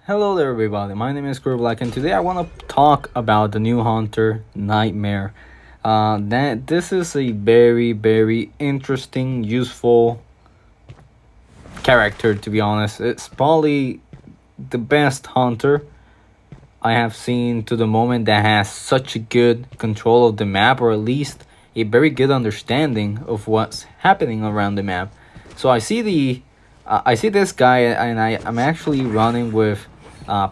Hello there, everybody. My name is Black, and today I want to talk about the new Hunter Nightmare. That this is a very interesting, useful character. To be honest, it's probably the best hunter I have seen to the moment that has such a good control of the map, or at least a very good understanding of what's happening around the map. So I see this guy, and I'm actually running with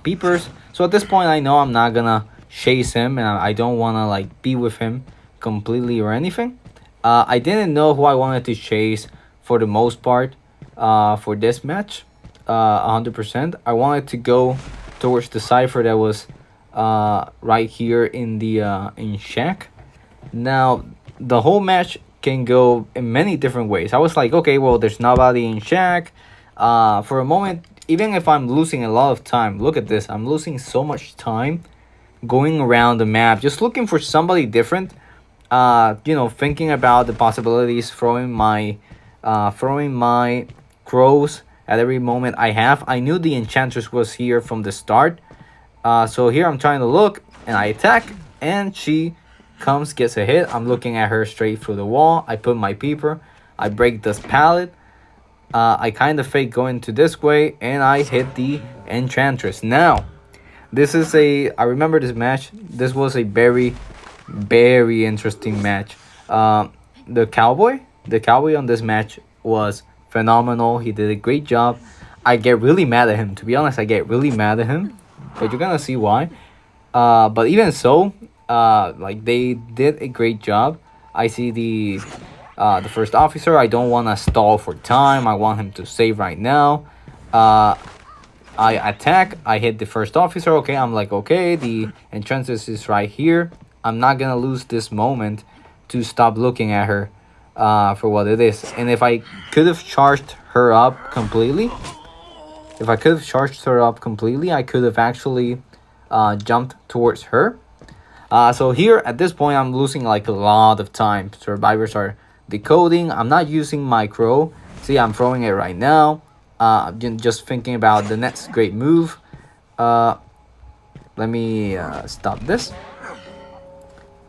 peepers. So at this point, I know I'm not gonna chase him, and I don't wanna like be with him completely or anything. I didn't know who I wanted to chase for the most part. For this match, 100%. I wanted to go towards the cipher that was right here in the in shack. Now the whole match can go in many different ways. I was like, okay, well, there's nobody in shack. For a moment, even if I'm losing a lot of time, look at this. I'm losing so much time going around the map, just looking for somebody different. Thinking about the possibilities, throwing my crows at every moment I have. I knew the enchantress was here from the start. So here I'm trying to look, and I attack, and she comes, gets a hit. I'm looking at her straight through the wall. I put my peeper. I break this pallet. I kind of fake going to this way, and I hit the enchantress. Now, I remember this match. This was a very interesting match. The cowboy on this match was phenomenal. He did a great job. I get really mad at him. To be honest, I get really mad at him, but you're gonna see why. But even so, like they did a great job. I see the first officer. I don't want to stall for time. I want him to save right now. I attack. I hit the first officer. Okay, I'm like, okay, the enchantress is right here. I'm not gonna lose this moment to stop looking at her for what it is. And if I could have charged her up completely, I could have actually jumped towards her. So here at this point, I'm losing like a lot of time. Survivors are decoding. I'm not using my crow. See, I'm throwing it right now. Just thinking about the next great move. Let me stop this.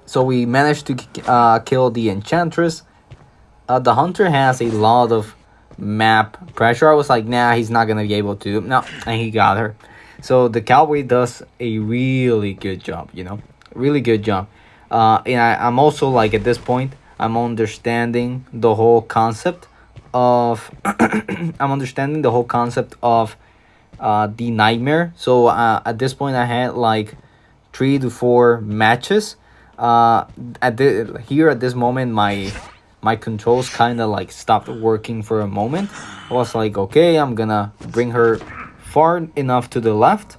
So we managed to kill the enchantress. The hunter has a lot of map pressure. I was like, nah, he's not gonna be able to. No, and he got her. So the cowboy does a really good job. Really good job. And I'm also like at this point, I'm understanding the whole concept of the nightmare. So at this point, I had like 3 to 4 matches. At this moment, my controls kind of like stopped working for a moment. I was like, okay, I'm gonna bring her far enough to the left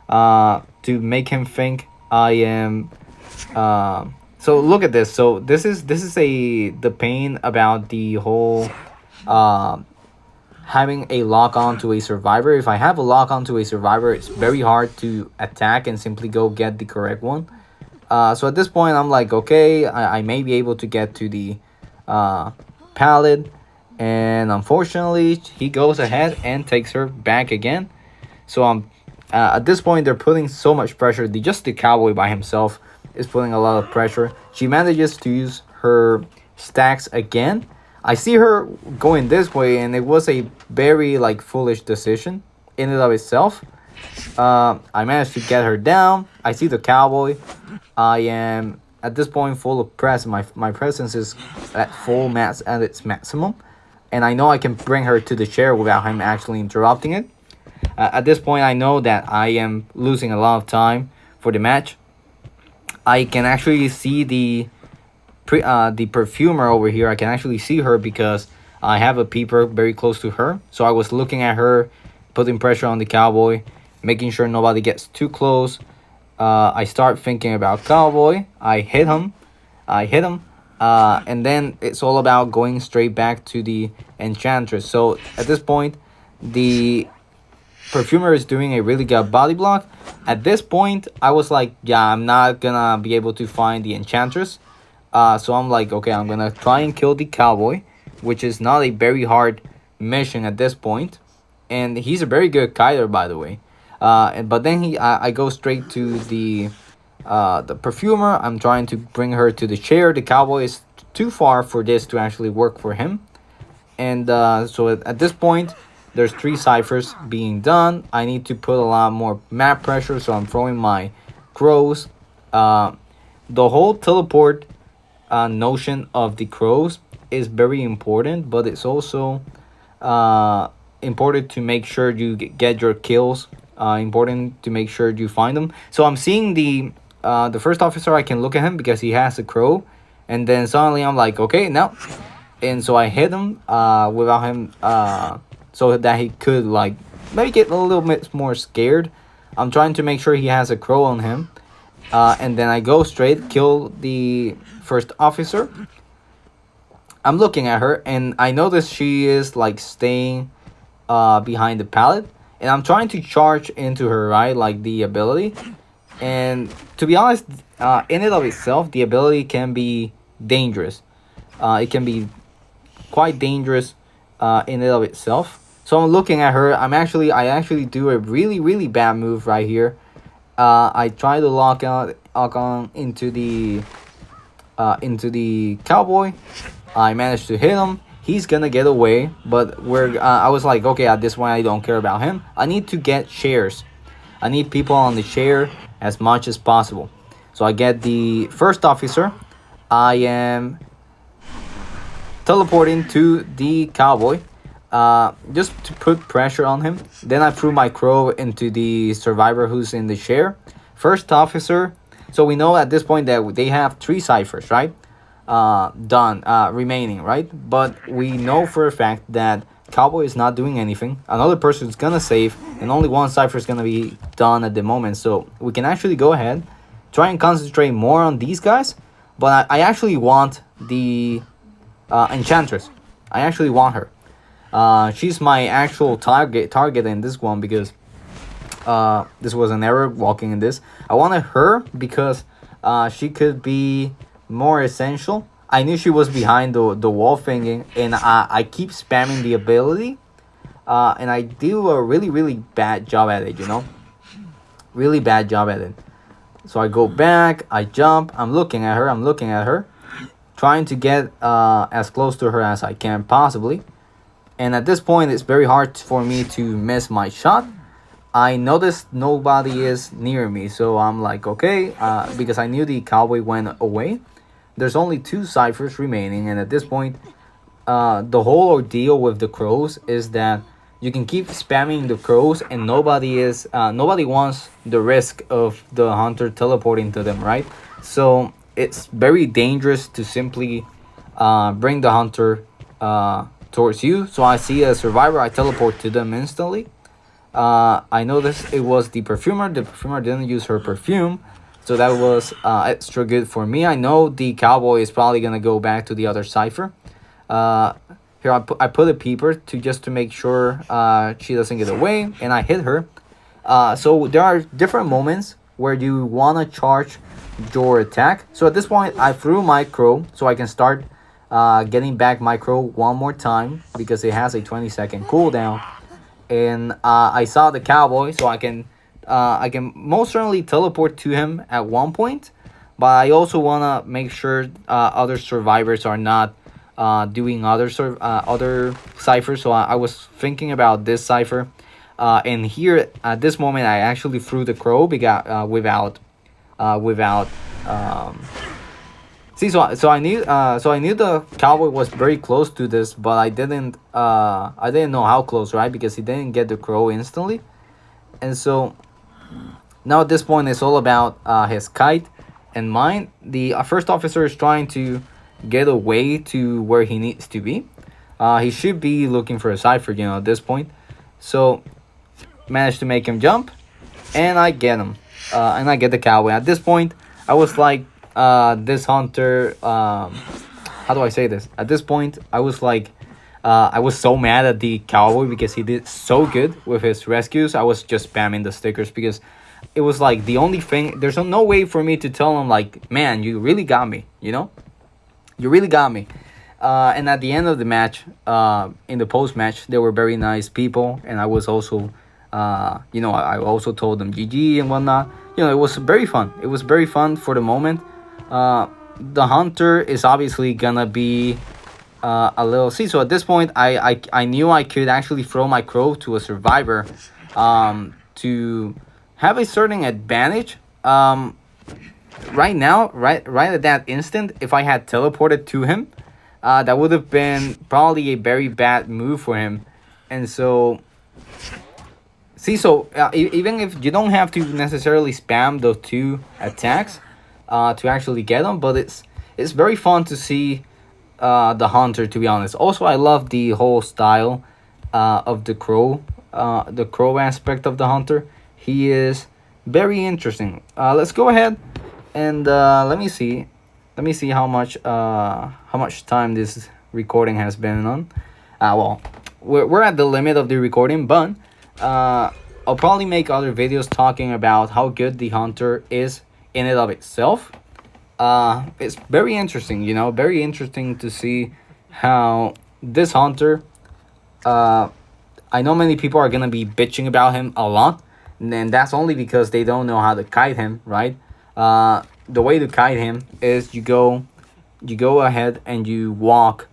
to make him think I am. So look at this. So this is the pain about the whole having a lock on to a survivor. If I have a lock on to a survivor, it's very hard to attack and simply go get the correct one. So at this point, I'm like, okay, I may be able to get to the pallet, and unfortunately, he goes ahead and takes her back again. So I'm at this point, they're putting so much pressure. Just the cowboy by himself is putting a lot of pressure. She manages to use her stacks again. I see her going this way, and it was a very like foolish decision in and of itself. I managed to get her down. I see the cowboy. I am at this point full of press. My presence is at full max at its maximum, and I know I can bring her to the chair without him actually interrupting it. At this point, I know that I am losing a lot of time for the match. I can actually see the perfumer over here. I can actually see her because I have a peeper very close to her. So I was looking at her, putting pressure on the cowboy, making sure nobody gets too close. I start thinking about cowboy. I hit him, and then it's all about going straight back to the enchantress. So at this point, the perfumer is doing a really good body block. At this point, I was like, yeah, I'm not gonna be able to find the enchantress. So I'm like, okay, I'm gonna try and kill the cowboy, which is not a very hard mission at this point. And he's a very good kiter, by the way. But then I go straight to the perfumer. I'm trying to bring her to the chair. The cowboy is too far for this to actually work for him. And so at this point, there's three ciphers being done. I need to put a lot more map pressure, so I'm throwing my crows. Uh, the whole teleport notion of the crows is very important, but it's also uh, important to make sure you get your kills. Important to make sure you find them. So I'm seeing the first officer. I can look at him because he has a crow, and then suddenly I'm like, okay, now, and so I hit him without him so that he could like maybe get a little bit more scared. I'm trying to make sure he has a crow on him, and then I go straight kill the first officer. I'm looking at her and I notice she is like staying behind the pallet, and I'm trying to charge into her, right, like the ability. And to be honest, in and of itself, the ability can be dangerous. It can be quite dangerous in and of itself. So I'm looking at her. I actually do a really bad move right here. I try to lock on into the cowboy. I managed to hit him. He's gonna get away, but I was like, okay, at this point I don't care about him. I need to get shares. I need people on the chair as much as possible. So I get the first officer. I am teleporting to the cowboy, just to put pressure on him. Then I threw my crow into the survivor who's in the chair. First officer. So we know at this point that they have three ciphers, right? Done, remaining, right? But we know for a fact that cowboy is not doing anything. Another person is gonna save, and only one cipher is gonna be done at the moment. So we can actually go ahead, try and concentrate more on these guys. But I actually want the enchantress. I actually want her. She's my actual target in this one because this was an error walking in this. I wanted her because she could be more essential. I knew she was behind the wall thinking, and I keep spamming the ability, and I do a really bad job at it. Really bad job at it. So I go back, I jump, I'm looking at her, trying to get as close to her as I can possibly. And at this point, it's very hard for me to miss my shot. I noticed nobody is near me, so I'm like, okay, because I knew the cowboy went away. There's only two ciphers remaining, and at this point, the whole ordeal with the crows is that you can keep spamming the crows, and nobody wants the risk of the hunter teleporting to them, right? So it's very dangerous to simply bring the hunter towards you. So I see a survivor, I teleport to them instantly. I noticed it was the perfumer. The perfumer didn't use her perfume, so that was extra good for me. I know the cowboy is probably gonna go back to the other cipher. Here I put a peeper to make sure she doesn't get away, and I hit her. So there are different moments where you wanna charge your attack. So at this point, I threw my crow so I can start getting back my crow one more time because it has a 20-second cooldown. And I saw the cowboy, so I can most certainly teleport to him at one point, but I also wanna make sure other survivors are not doing other ciphers. So I was thinking about this cipher, and here at this moment I actually threw the crow because without see, so I knew the cowboy was very close to this, but I didn't know how close, right? Because he didn't get the crow instantly, and so now at this point it's all about his kite and mine. The first officer is trying to get away to where he needs to be. He should be looking for a cipher, at this point. So managed to make him jump, and I get him, and I get the cowboy. At this point, I was like, this hunter, how do I say this? At this point, I was like, I was so mad at the cowboy because he did so good with his rescues. I was just spamming the stickers because it was like the only thing. There's no way for me to tell him like, man, you really got me. You really got me. And at the end of the match, in the post match, they were very nice people, and I was also You know, I also told them GG and whatnot. You know, it was very fun. It was very fun for the moment. The hunter is obviously gonna be a little. See, so at this point, I knew I could actually throw my crow to a survivor, to have a certain advantage. Right now, right at that instant, if I had teleported to him, that would have been probably a very bad move for him. And so, see, so even if you don't have to necessarily spam those two attacks, to actually get them, but it's very fun to see the hunter. To be honest, also I love the whole style of the crow aspect of the hunter. He is very interesting. Let's go ahead and let me see how much time this recording has been on. Well, we're at the limit of the recording, but I'll probably make other videos talking about how good the hunter is in and of itself. It's very interesting, you know, very interesting to see how this hunter. I know many people are gonna be bitching about him a lot, and that's only because they don't know how to kite him, right? The way to kite him is you go ahead and you walk,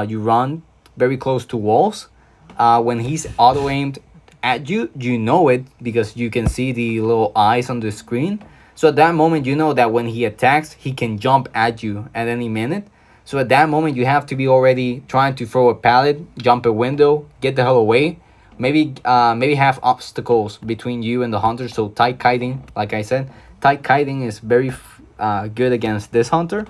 you run very close to walls. When he's auto aimed at you, you know it because you can see the little eyes on the screen. So at that moment, you know that when he attacks, he can jump at you at any minute. So at that moment, you have to be already trying to throw a pallet, jump a window, get the hell away. Maybe have obstacles between you and the hunter. So tight kiting, like I said, tight kiting is very good against this hunter.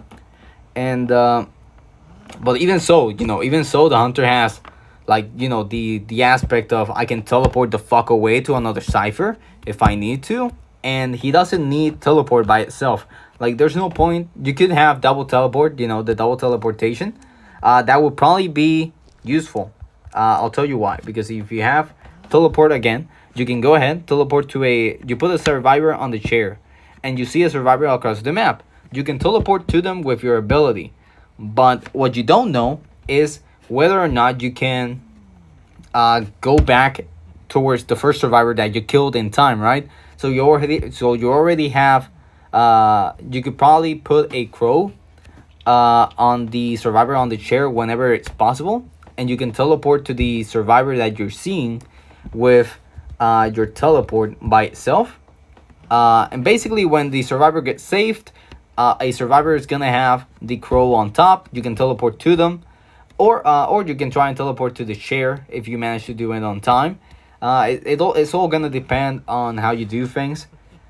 And but even so, you know, even so, the hunter has, like, you know, the aspect of I can teleport the fuck away to another cipher if I need to, and he doesn't need teleport by itself. Like, there's no point. You could have double teleport, you know, the double teleportation. That would probably be useful. I'll tell you why. Because if you have teleport again, you can go ahead, teleport to you put a survivor on the chair, and you see a survivor across the map. You can teleport to them with your ability. But what you don't know is whether or not you can go back towards the first survivor that you killed in time, right? So you already have, you could probably put a crow on the survivor on the chair whenever it's possible, and you can teleport to the survivor that you're seeing with your teleport by itself. And basically, when the survivor gets saved, a survivor is gonna have the crow on top. You can teleport to them, or you can try and teleport to the chair if you manage to do it on time. It's all gonna depend on how you do things.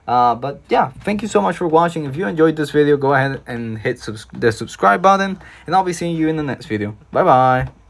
But yeah, thank you so much for watching. If you enjoyed this video, go ahead and hit the subscribe button, and I'll be seeing you in the next video. Bye bye.